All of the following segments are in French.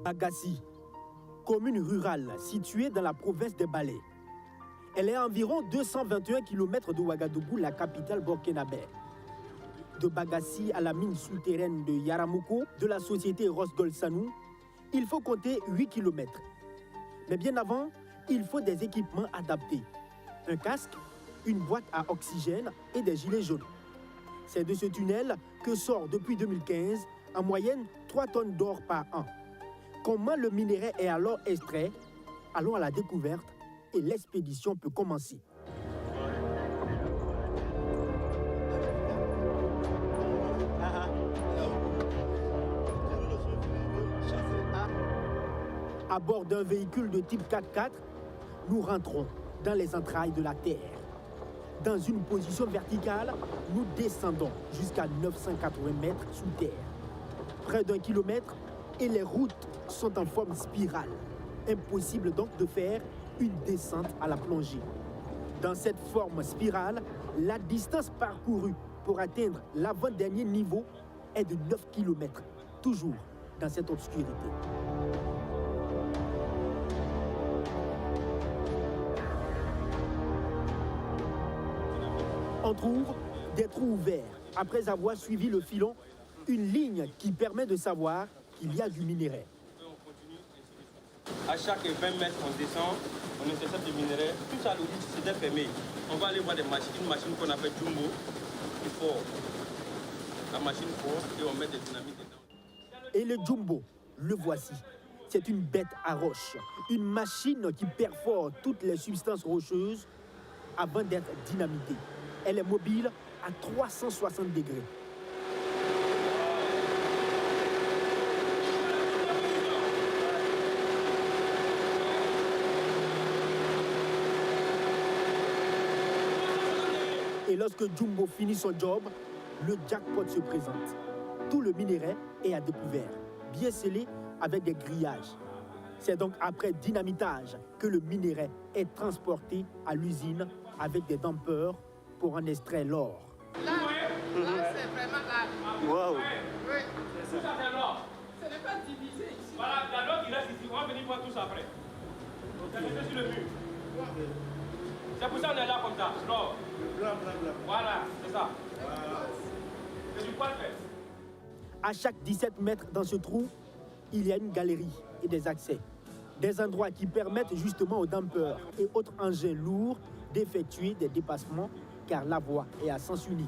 Bagassi, commune rurale située dans la province des Balais. Elle est à environ 221 km de Ouagadougou, la capitale burkinabé. De Bagassi à la mine souterraine de Yaramoko de la société Rosgold Sanou, il faut compter 8 km. Mais bien avant, il faut des équipements adaptés. Un casque, une boîte à oxygène et des gilets jaunes. C'est de ce tunnel que sort depuis 2015 en moyenne 3 tonnes d'or par an. Comment le minerai est alors extrait? Allons à la découverte et l'expédition peut commencer. À bord d'un véhicule de type 4x4, nous rentrons dans les entrailles de la Terre. Dans une position verticale, nous descendons jusqu'à 980 mètres sous terre. Près d'1 kilomètre et les routes sont en forme spirale. Impossible donc de faire une descente à la plongée. Dans cette forme spirale, la distance parcourue pour atteindre l'avant-dernier niveau est de 9 km, toujours dans cette obscurité. On trouve des trous ouverts. Après avoir suivi le filon, une ligne qui permet de savoir qu'il y a du minerai. À chaque 20 mètres, on descend, on intercepte le minerai. Tout ça, c'était fermé. On va aller voir des machines, une machine qu'on appelle Jumbo, qui fort. La machine forte et on met des dynamites dedans. Et le Jumbo, le voici. C'est une bête à roche, une machine qui perfore toutes les substances rocheuses avant d'être dynamitée. Elle est mobile à 360 degrés. Et lorsque Jumbo finit son job, le jackpot se présente. Tout le minerai est à découvert, bien scellé avec des grillages. C'est donc après dynamitage que le minerai est transporté à l'usine avec des dampeurs pour en extraire l'or. Là, c'est vraiment là. Waouh! Oui. Tout ça, c'est l'or. Ce n'est pas divisé ici. Voilà, il y a l'or qui reste ici. On va venir voir tout ça après. C'est resté sur le mur. C'est pour ça qu'on est là comme ça, l'or. Blanc. Voilà, c'est ça. C'est du poil fait. À chaque 17 mètres dans ce trou, il y a une galerie et des accès. Des endroits qui permettent justement aux dampeurs et autres engins lourds d'effectuer des dépassements car la voie est à sens unique.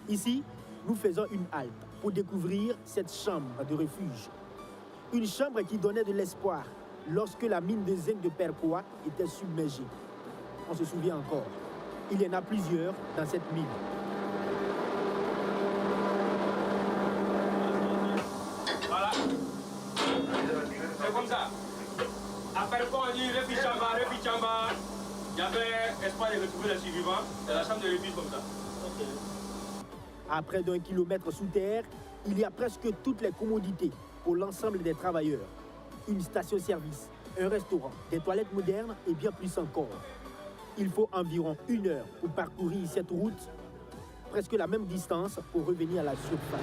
Ici, nous faisons une halte pour découvrir cette chambre de refuge. Une chambre qui donnait de l'espoir lorsque la mine de zinc de Percoa était submergée. On se souvient encore. Il y en a plusieurs dans cette mine. Voilà. C'est comme ça. Après, quand on dit Repichamba, il y avait espoir de retrouver les survivants. C'est la chambre de refuge comme ça. À près d'1 kilomètre sous terre, il y a presque toutes les commodités pour l'ensemble des travailleurs. Une station-service, un restaurant, des toilettes modernes et bien plus encore. Il faut environ 1 heure pour parcourir cette route, presque la même distance pour revenir à la surface.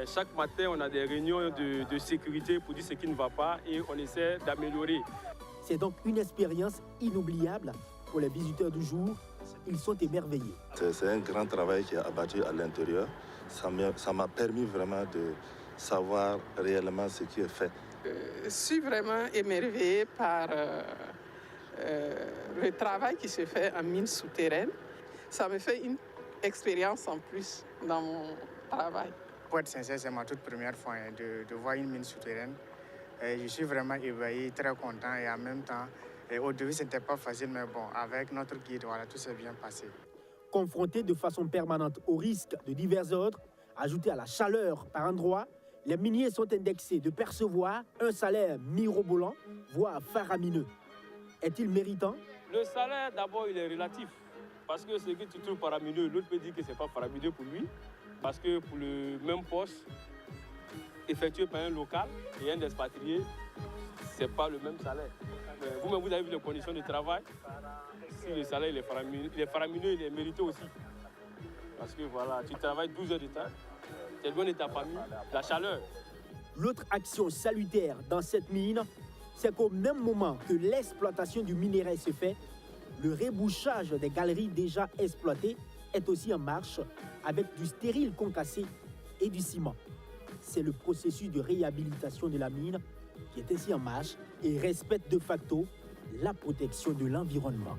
Chaque matin, on a des réunions de sécurité pour dire ce qui ne va pas et on essaie d'améliorer. C'est donc une expérience inoubliable pour les visiteurs du jour. Ils sont émerveillés. C'est un grand travail qui est abattu à l'intérieur. Ça m'a permis vraiment de savoir réellement ce qui est fait. Je suis vraiment émerveillée par le travail qui se fait en mine souterraine. Ça me fait une expérience en plus dans mon travail. Pour être sincère, c'est ma toute première fois de voir une mine souterraine. Et je suis vraiment ébahi, très content et en même temps, au début, ce n'était pas facile, mais bon, avec notre guide, voilà, tout s'est bien passé. Confrontés de façon permanente aux risques de divers ordres, ajoutés à la chaleur par endroits, les miniers sont indexés de percevoir un salaire mirobolant, voire faramineux. Est-il méritant? Le salaire, d'abord, il est relatif. Parce que ce que tu trouves faramineux, l'autre peut dire que ce n'est pas faramineux pour lui. Parce que pour le même poste, effectué par un local et un expatrié, ce n'est pas le même salaire. Vous-même, vous avez vu les conditions de travail. Si le salaire il est faramineux, il est mérité aussi. Parce que voilà, tu travailles 12 heures de temps, loin de ta famille, la chaleur. L'autre action salutaire dans cette mine, c'est qu'au même moment que l'exploitation du minerai se fait, le rebouchage des galeries déjà exploitées est aussi en marche avec du stérile concassé et du ciment. C'est le processus de réhabilitation de la mine qui est ainsi en marche et respecte de facto la protection de l'environnement.